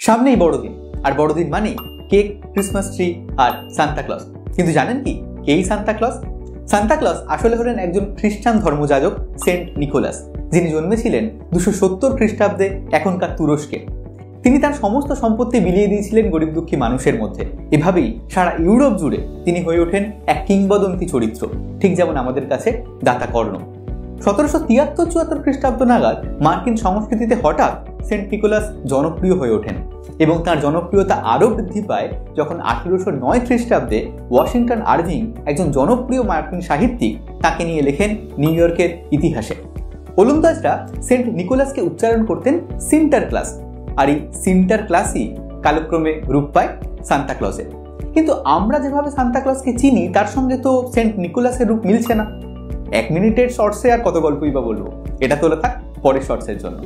সামনেই বড়দিন, আর বড়দিন মানে কেক, ক্রিসমাস ট্রি আর সান্তা ক্লজ। কিন্তু জানেন কি এই সান্তা ক্লজ? সান্তা ক্লজ আসলে হলেন একজন খ্রিস্টান ধর্মযাজক সেন্ট নিকোলাস, যিনি জন্মেছিলেন 270 খ্রিস্টাব্দে এখনকার তুরস্কে। তিনি তার সমস্ত সম্পত্তি বিলিয়ে দিয়েছিলেন গরিব দুঃখী মানুষের মধ্যে। এভাবেই সারা ইউরোপ জুড়ে তিনি হয়ে ওঠেন এক কিংবদন্তি চরিত্র, ঠিক যেমন আমাদের কাছে দাতা কর্ণ। 1773-74 খ্রিস্টাব্দ নাগাদ মার্কিন সংস্কৃতিতে হঠাৎ সেন্ট নিকোলাস জনপ্রিয় হয়ে ওঠেন এবং তার জনপ্রিয়তা আরও বৃদ্ধি পায় যখন 1809 খ্রিস্টাব্দে ওয়াশিংটন আরভিং, একজন জনপ্রিয় মার্কিন সাহিত্যিক, তাকে নিয়ে লেখেন নিউ ইয়র্কের ইতিহাসে। ওলন্দাজরা সেন্ট নিকোলাসকে উচ্চারণ করতেন সিন্টার ক্লাস, আর এই সিন্টার ক্লাসই কালক্রমে রূপ পায় সান্তা ক্লজে। কিন্তু আমরা যেভাবে সান্তা ক্লজকে চিনি তার সঙ্গে তো সেন্ট নিকোলাসের রূপ মিলছে না। 1 মিনিটের শর্টসে আর কত গল্পই বা বলবো, এটা তোলা থাক পরের শর্টসের জন্য।